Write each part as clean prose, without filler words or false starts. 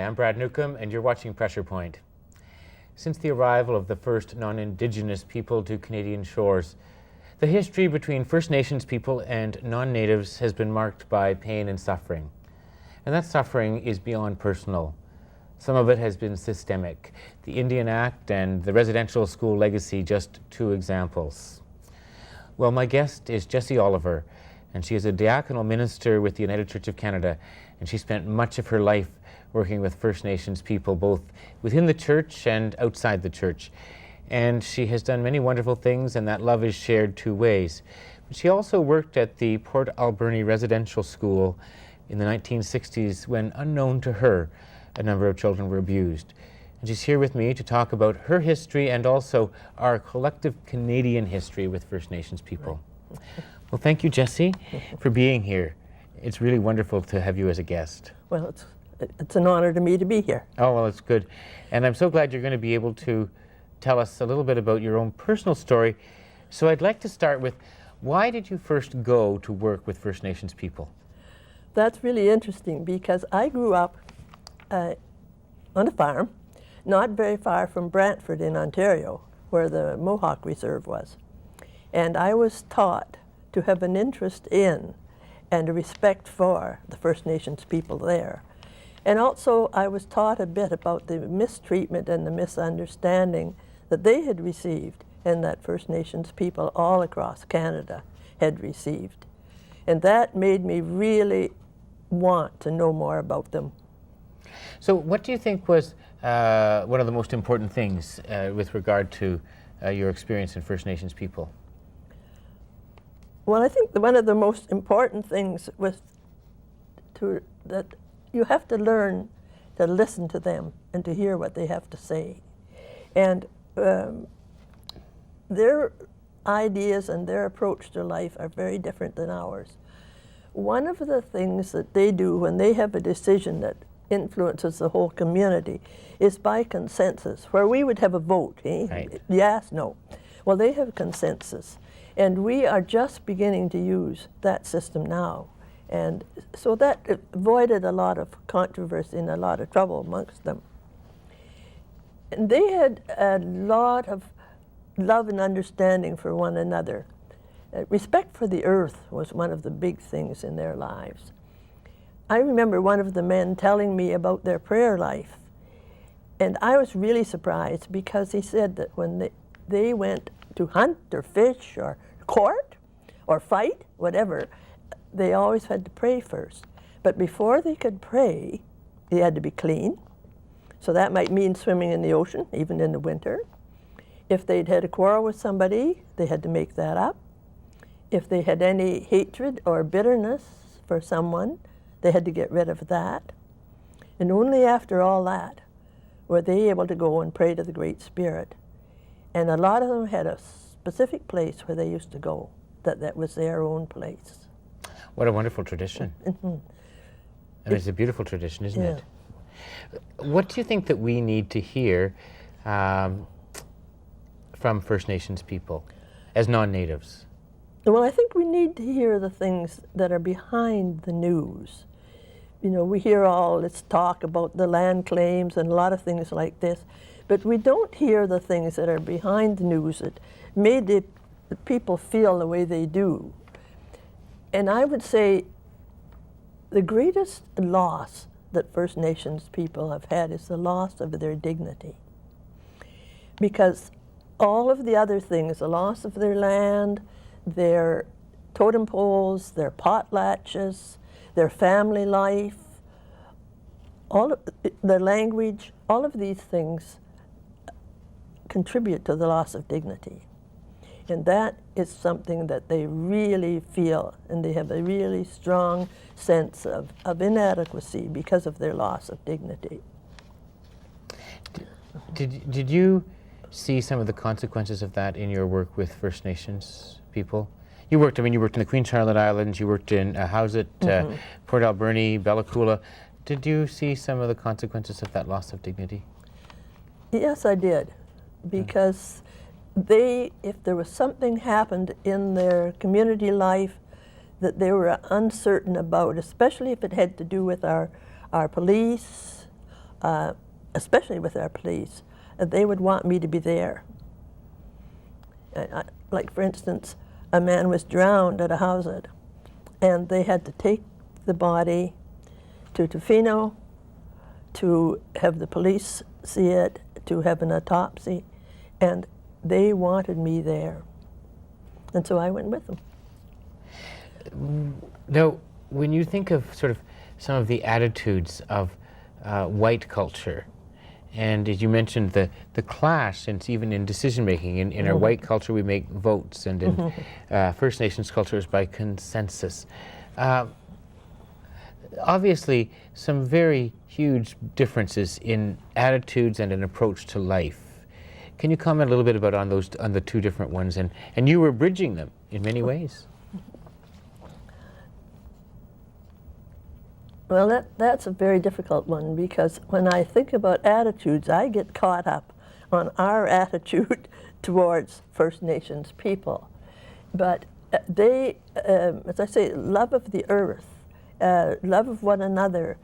I'm Brad Newcombe, and you're watching Pressure Point. Since the arrival of the first non-Indigenous people to Canadian shores, the history between First Nations people and non-natives has been marked by pain and suffering. And that suffering is beyond personal. Some of it has been systemic. The Indian Act and the residential school legacy, just two examples. Well, my guest is Jessie Oliver, and she is a diaconal minister with the United Church of Canada, and she spent much of her life working with First Nations people, both within the church and outside the church. And she has done many wonderful things, and that love is shared two ways. But she also worked at the Port Alberni Residential School in the 1960s when, unknown to her, a number of children were abused. And she's here with me to talk about her history and also our collective Canadian history with First Nations people. Well, thank you, Jessie, for being here. It's really wonderful to have you as a guest. Well, it's an honor to me to be here. Oh, well, it's good. And I'm so glad you're going to be able to tell us a little bit about your own personal story. So I'd like to start with, why did you first go to work with First Nations people? That's really interesting because I grew up on a farm, not very far from Brantford in Ontario, where the Mohawk Reserve was. And I was taught to have an interest in and a respect for the First Nations people there. And also I was taught a bit about the mistreatment and the misunderstanding that they had received and that First Nations people all across Canada had received. And that made me really want to know more about them. So what do you think was one of the most important things with regard to your experience in First Nations people? Well, I think one of the most important things was that you have to learn to listen to them and to hear what they have to say. And their ideas and their approach to life are very different than ours. One of the things that they do when they have a decision that influences the whole community is by consensus, where we would have a vote, Right. Yes, no. Well, they have consensus. And we are just beginning to use that system now. And so that avoided a lot of controversy and a lot of trouble amongst them. And they had a lot of love and understanding for one another. Respect for the earth was one of the big things in their lives. I remember one of the men telling me about their prayer life. And I was really surprised because he said that when they went to hunt or fish or court or fight, whatever, they always had to pray first. But before they could pray, they had to be clean. So that might mean swimming in the ocean, even in the winter. If they'd had a quarrel with somebody, they had to make that up. If they had any hatred or bitterness for someone, they had to get rid of that. And only after all that were they able to go and pray to the Great Spirit. And a lot of them had a specific place where they used to go, that was their own place. What a wonderful tradition. Mm-hmm. I mean, it's a beautiful tradition, isn't Yeah. it? What do you think that we need to hear from First Nations people as non-natives? Well, I think we need to hear the things that are behind the news. You know, we hear all this talk about the land claims and a lot of things like this, but we don't hear the things that are behind the news that made the people feel the way they do. And I would say the greatest loss that First Nations people have had is the loss of their dignity. Because all of the other things, the loss of their land, their totem poles, their potlatches, their family life, all of their language, all of these things contribute to the loss of dignity. And that is something that they really feel, and they have a really strong sense of inadequacy because of their loss of dignity. Did you see some of the consequences of that in your work with First Nations people? You worked in the Queen Charlotte Islands, you worked in Howsett, Port Alberni, Bella Coola. Did you see some of the consequences of that loss of dignity? Yes, I did, because if there was something happened in their community life that they were uncertain about, especially if it had to do with our police, especially with our police, they would want me to be there. Like, for instance, a man was drowned at a house, and they had to take the body to Tofino to have the police see it, to have an autopsy, and they wanted me there. And so I went with them. Now, when you think of sort of some of the attitudes of white culture, and as you mentioned, the clash, since even in decision-making, in our white culture we make votes, and in First Nations culture is by consensus. Obviously, some very huge differences in attitudes and an approach to life. Can you comment a little bit about on the two different ones, and you were bridging them in many ways? Well, that's a very difficult one, because when I think about attitudes, I get caught up on our attitude towards First Nations people. But they, as I say, love of the earth, love of one another,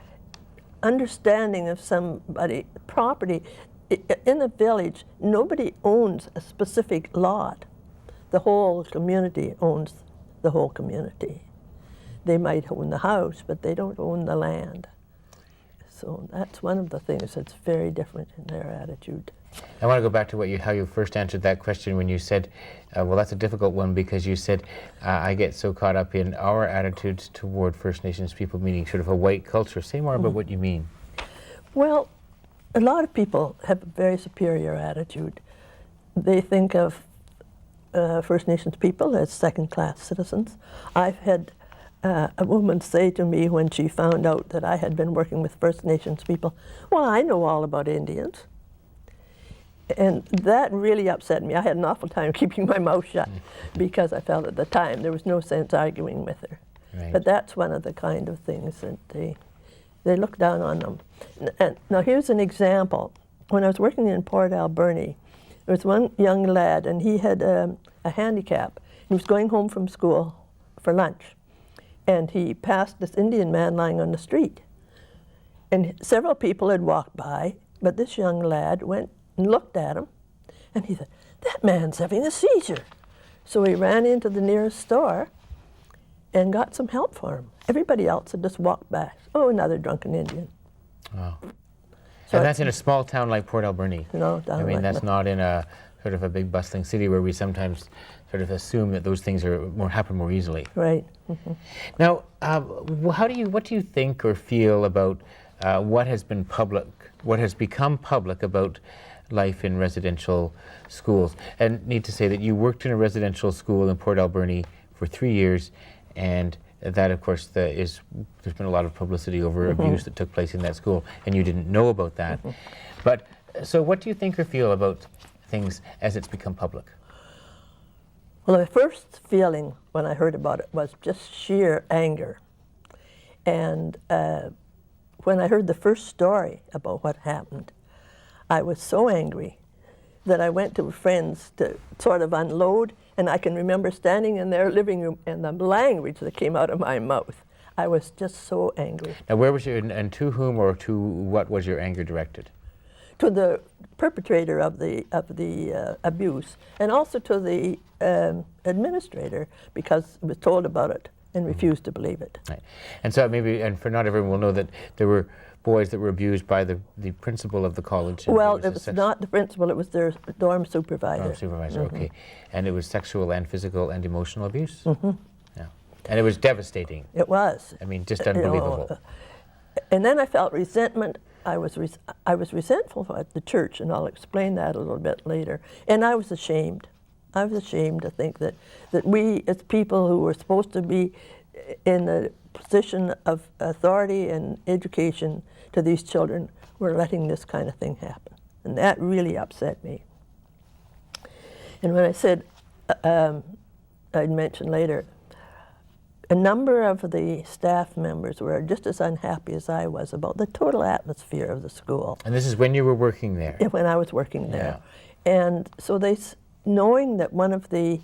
understanding of somebody, property. In a village, nobody owns a specific lot. The whole community owns the whole community. They might own the house, but they don't own the land. So that's one of the things that's very different in their attitude. I want to go back to how you first answered that question when you said, well, that's a difficult one, because you said, I get so caught up in our attitudes toward First Nations people, meaning sort of a white culture. Say more about what you mean. Well, a lot of people have a very superior attitude. They think of First Nations people as second-class citizens. I've had a woman say to me when she found out that I had been working with First Nations people, well, I know all about Indians. And that really upset me. I had an awful time keeping my mouth shut because I felt at the time there was no sense arguing with her. Right. But that's one of the kind of things that they look down on them. And now here's an example. When I was working in Port Alberni, there was one young lad, and he had a handicap. He was going home from school for lunch, and he passed this Indian man lying on the street. And several people had walked by, but this young lad went and looked at him, and he said, "That man's having a seizure." So he ran into the nearest store and got some help for him. Everybody else had just walked back. Oh, another drunken Indian. Wow. So and that's in a small town like Port Alberni. No, I mean, that's not in a sort of a big bustling city where we sometimes sort of assume that those things happen more easily. Right. Now, what do you think or feel about what has become public about life in residential schools? And need to say that you worked in a residential school in Port Alberni for 3 years, and that, of course, there's been a lot of publicity over abuse that took place in that school, and you didn't know about that. But so what do you think or feel about things as it's become public? Well, my first feeling when I heard about it was just sheer anger. And when I heard the first story about what happened, I was so angry that I went to friends to sort of unload, and I can remember standing in their living room and the language that came out of my mouth. I was just so angry. Now, where was you, and to whom or to what was your anger directed? To the perpetrator of the abuse, and also to the administrator, because I was told about it and refused to believe it. Right. And so maybe, and for not everyone will know that there were boys that were abused by the principal of the college. Well, it was not the principal, it was their dorm supervisor. Dorm supervisor, okay. And it was sexual and physical and emotional abuse? Yeah. And it was devastating. It was. I mean, just unbelievable. And then I felt resentment. I was resentful at the church, and I'll explain that a little bit later. And I was ashamed. I was ashamed to think that we, as people who were supposed to be in a position of authority and education to these children, were letting this kind of thing happen. And that really upset me. And when I said, I'd mention later, a number of the staff members were just as unhappy as I was about the total atmosphere of the school. And this is when you were working there? When I was working there. And so knowing that one of the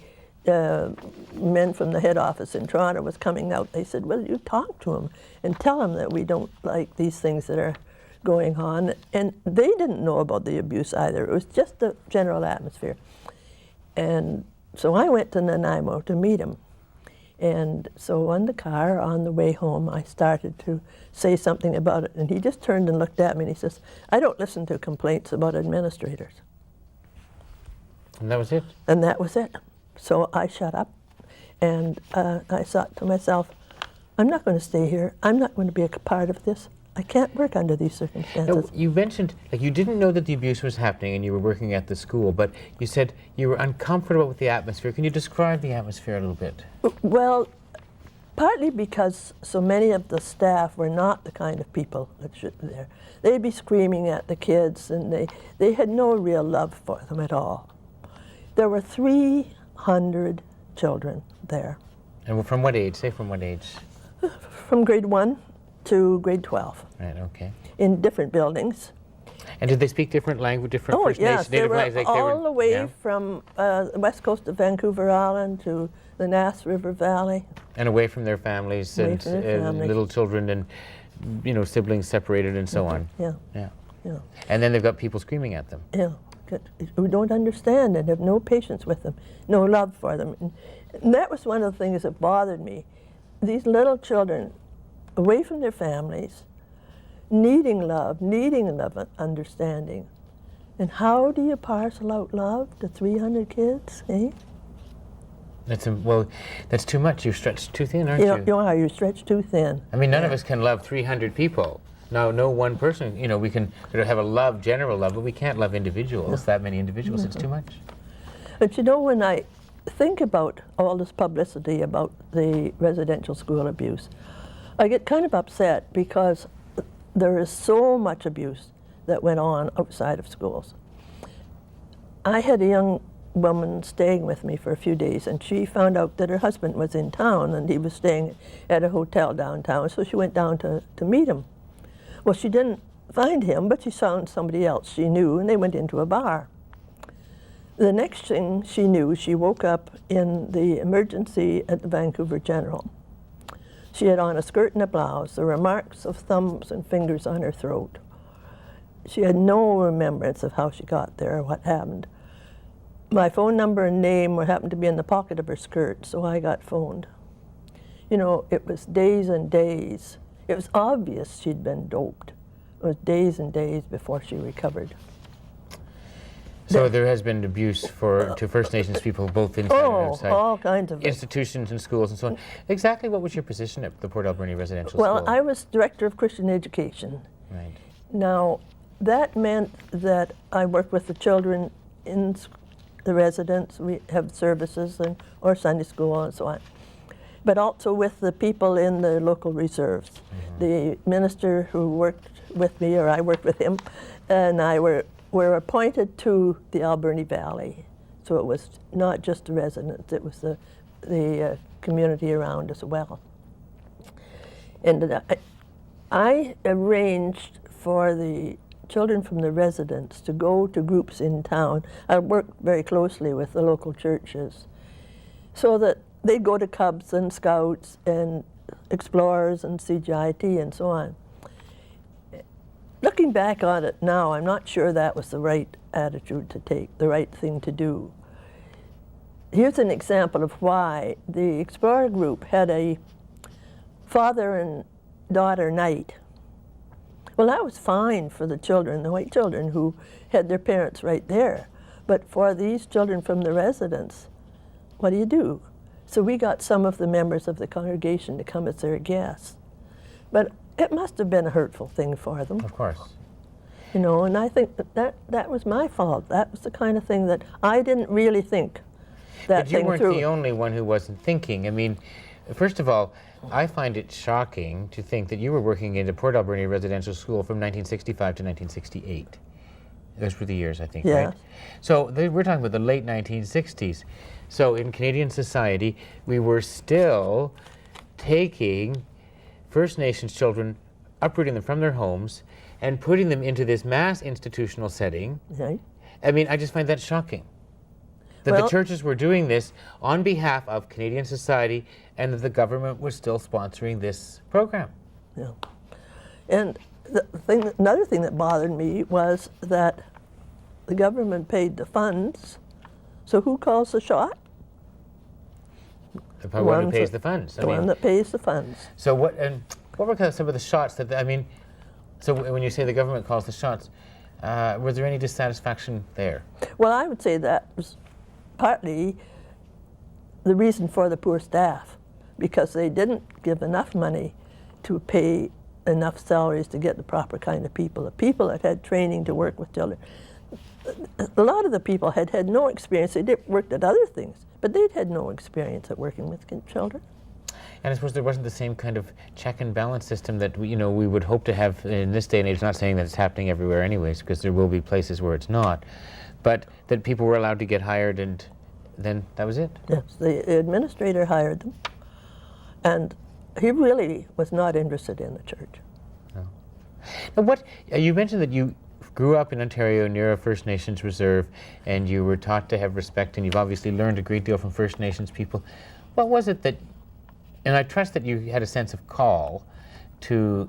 men from the head office in Toronto was coming out, they said, well, you talk to him and tell him that we don't like these things that are going on, and they didn't know about the abuse either. It was just the general atmosphere. And so I went to Nanaimo to meet him. And so on the car, on the way home, I started to say something about it, and he just turned and looked at me and he says, "I don't listen to complaints about administrators." And that was it? And that was it. So I shut up, and I thought to myself, I'm not going to stay here. I'm not going to be a part of this. I can't work under these circumstances. No, you mentioned, like, you didn't know that the abuse was happening and you were working at the school, but you said you were uncomfortable with the atmosphere. Can you describe the atmosphere a little bit? Well, partly because so many of the staff were not the kind of people that should be there. They'd be screaming at the kids, and they had no real love for them at all. There were 300 children there. And from what age? Say from what age? From grade 1 to grade 12. Right, okay. In different buildings. And did they speak different language, different First yes, Nations, Native language? Like all the way from the west coast of Vancouver Island to the Nass River Valley. And away from their families, and little children, and siblings separated and so on. Yeah. And then they've got people screaming at them. Yeah. Who don't understand and have no patience with them, no love for them. And that was one of the things that bothered me. These little children, away from their families, needing love and understanding. And how do you parcel out love to 300 kids, eh? That's too much. You're stretched too thin, aren't you? You know how you're stretched too thin. I mean, none of us can love 300 people. No one person. We can have a general love, but we can't love individuals, that many individuals. It's too much. But when I think about all this publicity about the residential school abuse, I get kind of upset because there is so much abuse that went on outside of schools. I had a young woman staying with me for a few days, and she found out that her husband was in town and he was staying at a hotel downtown, so she went down to meet him. Well, she didn't find him, but she found somebody else she knew, and they went into a bar. The next thing she knew, she woke up in the emergency at the Vancouver General. She had on a skirt and a blouse. There were marks of thumbs and fingers on her throat. She had no remembrance of how she got there or what happened. My phone number and name happened to be in the pocket of her skirt, so I got phoned. It was days and days. It was obvious she'd been doped. It was days and days before she recovered. So there has been abuse to First Nations people, both inside and outside. All kinds of institutions and schools and so on. Exactly what was your position at the Port Alberni Residential School? Well, I was director of Christian education. Right. Now, that meant that I worked with the children in the residents. We have services or Sunday school and so on. But also with the people in the local reserves. Mm-hmm. The minister who worked with me, or I worked with him, and I were appointed to the Alberni Valley. So it was not just the residents, it was the community around as well. And I arranged for the children from the residents to go to groups in town. I worked very closely with the local churches so that they'd go to Cubs and Scouts and Explorers and CGIT and so on. Looking back on it now, I'm not sure that was the right attitude to take, the right thing to do. Here's an example of why. The Explorer group had a father and daughter night. Well, that was fine for the children, the white children who had their parents right there. But for these children from the residents, what do you do? So we got some of the members of the congregation to come as their guests. But it must have been a hurtful thing for them. Of course. And I think that was my fault. That was the kind of thing that I didn't really think that thing through. But you weren't the only one who wasn't thinking. I mean, first of all, I find it shocking to think that you were working in a Port Alberni residential school from 1965 to 1968. Those were the years, I think, yeah. Right? So we're talking about the late 1960s. So in Canadian society, we were still taking First Nations children, uprooting them from their homes, and putting them into this mass institutional setting. Right. I mean, I just find that shocking. That the churches were doing this on behalf of Canadian society, and that the government was still sponsoring this program. Yeah. And another thing that bothered me was that the government paid the funds, so who calls the shot? The one who pays the funds. The one that pays the funds. So what were some of the shots that, I mean, so when you say the government calls the shots, was there any dissatisfaction there? Well, I would say that was partly the reason for the poor staff, because they didn't give enough money to pay enough salaries to get the proper kind of people, the people that had training to work with children. A lot of the people had no experience. They worked at other things, but they'd had no experience at working with children. And I suppose there wasn't the same kind of check and balance system that we would hope to have in this day and age. Not saying that it's happening everywhere anyways, because there will be places where it's not, but that people were allowed to get hired and then that was it. Yes, the administrator hired them, and he really was not interested in the church. No. Now what, you mentioned that you grew up in Ontario near a First Nations reserve and you were taught to have respect, and you've obviously learned a great deal from First Nations people. What was it that, and I trust that you had a sense of call to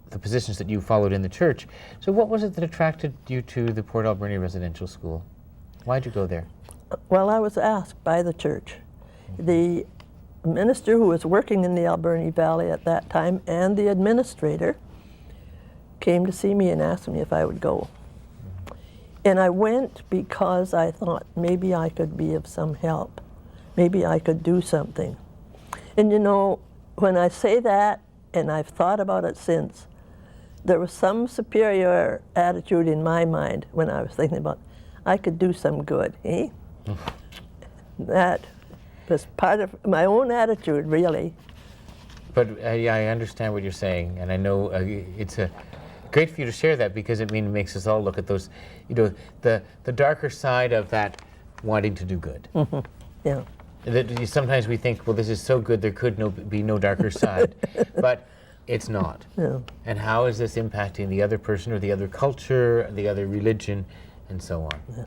the positions that you followed in the church. So what was it that attracted you to the Port Alberni Residential School? Why'd you go there? Well, I was asked by the church. The minister who was working in the Alberni Valley at that time and the administrator came to see me and asked me if I would go. And I went because I thought maybe I could be of some help. Maybe I could do something. And you know, when I say that, and I've thought about it since, there was some superior attitude in my mind when I was thinking about, I could do some good, eh? That was part of my own attitude, really. But yeah, I understand what you're saying, and I know it's great for you to share that, because it makes us all look at those, the darker side of that wanting to do good. Mm-hmm. Yeah. That sometimes we think, well, this is so good, there could be no darker side, but it's not. Yeah. And how is this impacting the other person or the other culture, the other religion, and so on? Yeah.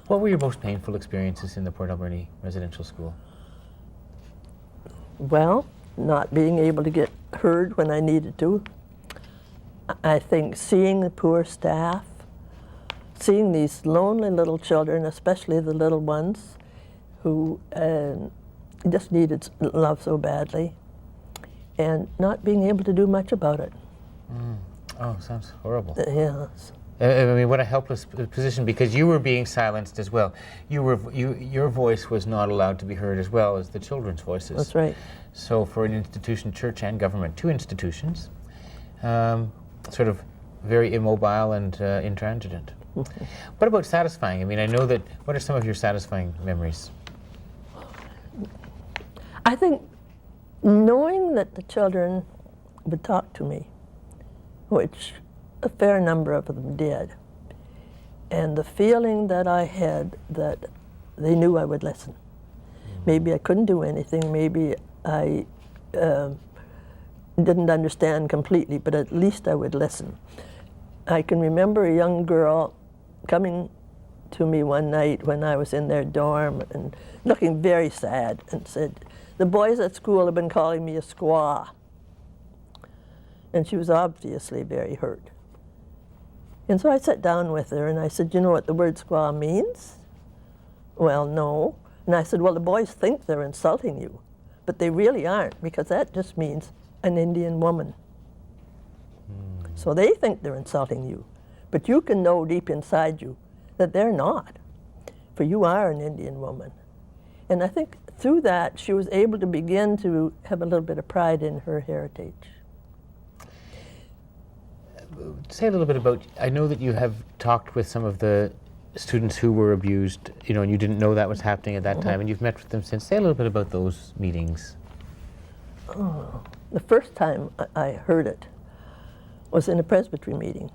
What were your most painful experiences in the Port Alberni Residential School? Well, not being able to get heard when I needed to. I think seeing the poor staff, seeing these lonely little children, especially the little ones, who just needed love so badly, and not being able to do much about it. Oh, sounds horrible. Yes. I mean, what a helpless position, because you were being silenced as well. Your voice was not allowed to be heard as well as the children's voices. That's right. So for an institution, church and government, two institutions, sort of very immobile and intransigent. What about satisfying? I mean, I know that, what are some of your satisfying memories? I think knowing that the children would talk to me, which a fair number of them did, and the feeling that I had that they knew I would listen. Maybe I couldn't do anything, maybe I didn't understand completely, but at least I would listen. I can remember a young girl coming to me one night when I was in their dorm and looking very sad and said, "The boys at school have been calling me a squaw." And she was obviously very hurt. And so I sat down with her and I said, "You know what the word squaw means?" "Well, no." And I said, "Well, the boys think they're insulting you, but they really aren't, because that just means an Indian woman. So they think they're insulting you, but you can know deep inside you that they're not, for you are an Indian woman." And I think through that she was able to begin to have a little bit of pride in her heritage. Say a little bit about, I know that you have talked with some of the students who were abused, and you didn't know that was happening at that time, and you've met with them since. Say a little bit about those meetings. Oh, the first time I heard it was in a presbytery meeting.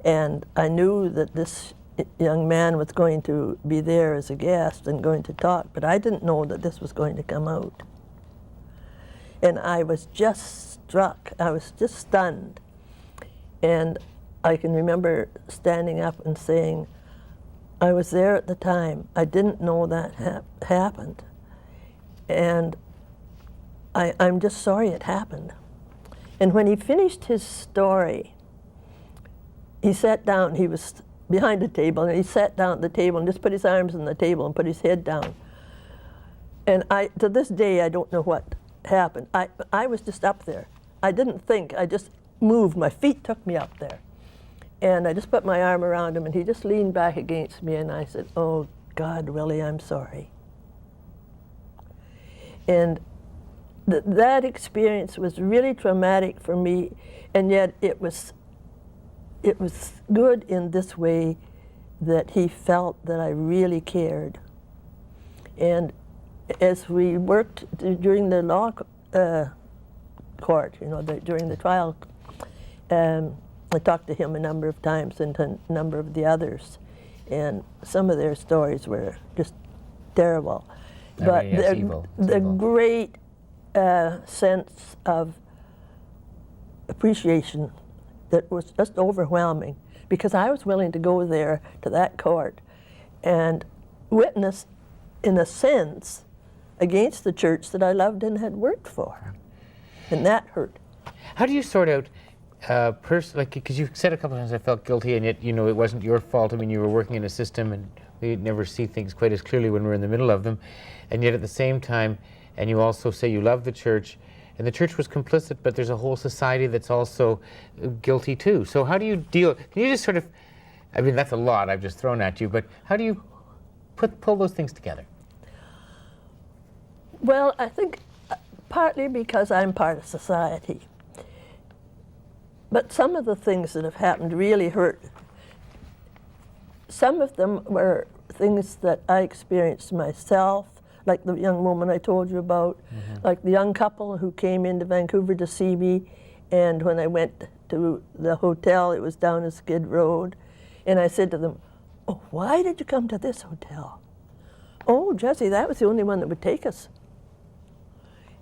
And I knew that this young man was going to be there as a guest and going to talk, but I didn't know that this was going to come out. And I was just struck, I was just stunned. And I can remember standing up and saying, "I was there at the time. I didn't know that happened. And I'm just sorry it happened." And when he finished his story, he sat down. He was behind the table, and he sat down at the table and just put his arms on the table and put his head down. And to this day, I don't know what happened. I was just up there. I didn't think. I just moved. My feet took me up there. And I just put my arm around him, and he just leaned back against me, and I said, "Oh, God, Willie, I'm sorry." And that experience was really traumatic for me, and yet it was good in this way, that he felt that I really cared. And as we worked during the law court, during the trial, I talked to him a number of times, and to a number of the others, and some of their stories were just terrible. But the great sense of appreciation that was just overwhelming, because I was willing to go there to that court and witness, in a sense, against the church that I loved and had worked for, and that hurt. How do you sort out because you've said a couple of times I felt guilty, and yet it wasn't your fault. I mean, you were working in a system, and we never see things quite as clearly when we're in the middle of them, and yet at the same time, and you also say you love the church, and the church was complicit, but there's a whole society that's also guilty too. So how do you deal? Can you just sort of, I mean, that's a lot I've just thrown at you, but how do you pull those things together? Well, I think partly because I'm part of society. But some of the things that have happened really hurt. Some of them were things that I experienced myself, like the young woman I told you about, like the young couple who came into Vancouver to see me, and when I went to the hotel, it was down a Skid Road, and I said to them, "Oh, why did you come to this hotel?" "Oh, Jessie, that was the only one that would take us."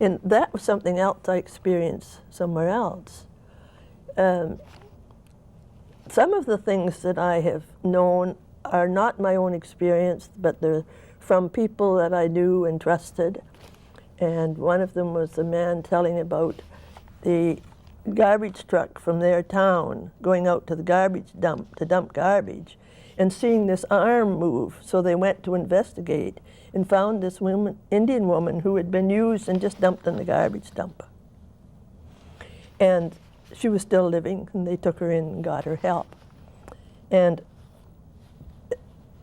And that was something else I experienced somewhere else. Some of the things that I have known are not my own experience, but they're from people that I knew and trusted. And one of them was a man telling about the garbage truck from their town going out to the garbage dump to dump garbage, and seeing this arm move. So they went to investigate and found this Indian woman who had been used and just dumped in the garbage dump. And she was still living, and they took her in and got her help. And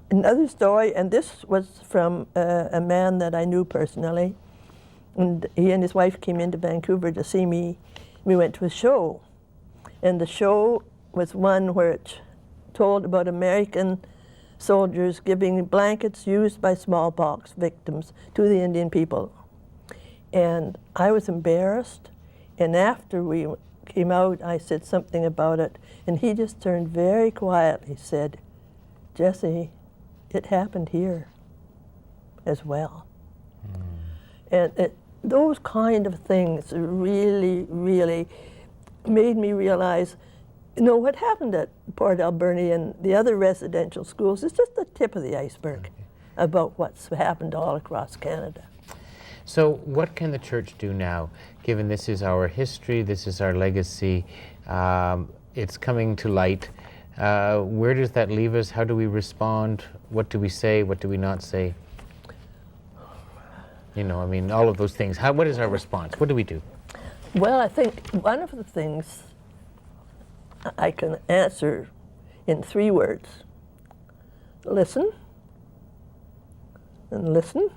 another story, and this was from a man that I knew personally, and he and his wife came into Vancouver to see me. We went to a show, and the show was one where it told about American soldiers giving blankets used by smallpox victims to the Indian people. And I was embarrassed, and after we came out, I said something about it, and he just turned very quietly, said, "Jessie, it happened here as well." And those kind of things really, really made me realize, what happened at Port Alberni and the other residential schools is just the tip of the iceberg about what's happened all across Canada. So what can the church do now, given this is our history, this is our legacy, it's coming to light? Where does that leave us? How do we respond? What do we say? What do we not say? All of those things. What is our response? What do we do? Well, I think one of the things I can answer in 3 words. Listen, and listen.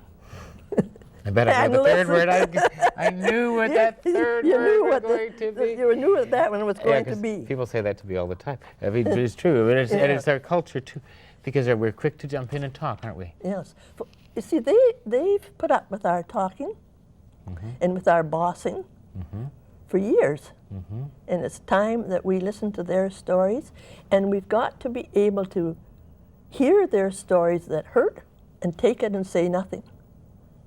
I bet I know the third word. I knew what that third word was going to be. You knew what that one was going to be. People say that to me all the time. I mean, it's true. And it's our culture, too, because we're quick to jump in and talk, aren't we? Yes. You see, they've put up with our talking and with our bossing for years. And it's time that we listen to their stories, and we've got to be able to hear their stories that hurt and take it and say nothing,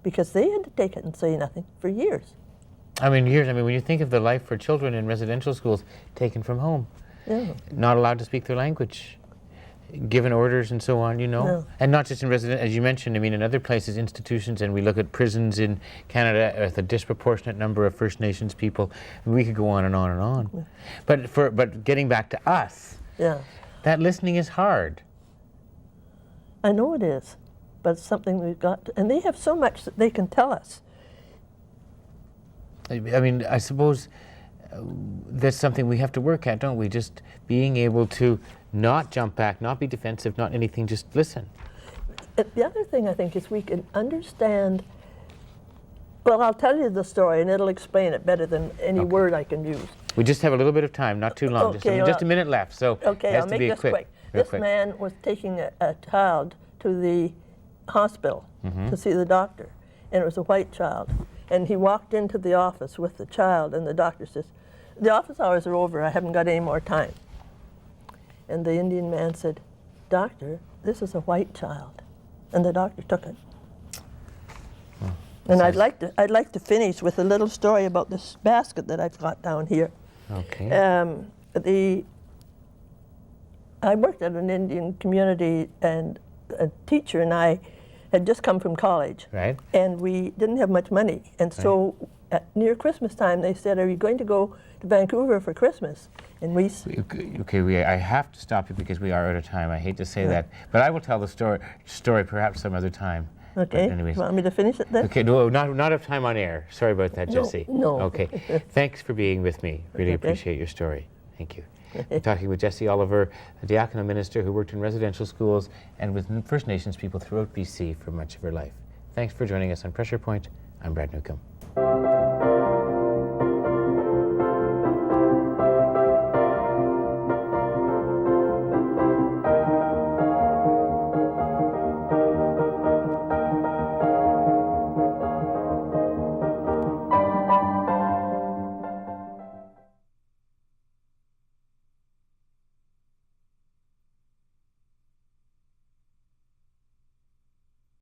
because they had to take it and say nothing for years. Years. When you think of the life for children in residential schools, taken from home, not allowed to speak their language, given orders and so on, you know? No. And not just in resident, as you mentioned, I mean, in other places, institutions, and we look at prisons in Canada with a disproportionate number of First Nations people. We could go on and on and on. Yeah. But getting back to us, Yeah. that listening is hard. I know it is, but it's something we've got to, and they have so much that they can tell us. I mean, I suppose that's something we have to work at, don't we? Just being able to not jump back, not be defensive, not anything, just listen. The other thing I think is we can understand, well, I'll tell you the story and it'll explain it better than any word I can use. We just have a little bit of time, not too long, just a minute left, so okay, it has I'll to make be this quick. quick. This man was taking a child to the hospital to see the doctor, and it was a white child. And he walked into the office with the child, and the doctor says, "The office hours are over, I haven't got any more time." And the Indian man said, "Doctor, this is a white child." And the doctor took it. Oh, and I'd like to finish with a little story about this basket that I've got down here. Okay. I worked at an Indian community, and a teacher and I had just come from college. Right. And we didn't have much money. And so near Christmas time, they said, "Are you going to go to Vancouver for Christmas?" And we Okay, I have to stop you because we are out of time. I hate to say that, but I will tell the story perhaps some other time. Okay. But anyways. You want me to finish it then? Okay, no, not enough time on air. Sorry about that, Jessie. No. Okay. Thanks for being with me. Really appreciate your story. Thank you. I'm talking with Jessie Oliver, a Diaconal minister who worked in residential schools and with First Nations people throughout BC for much of her life. Thanks for joining us on Pressure Point. I'm Brad Newcombe.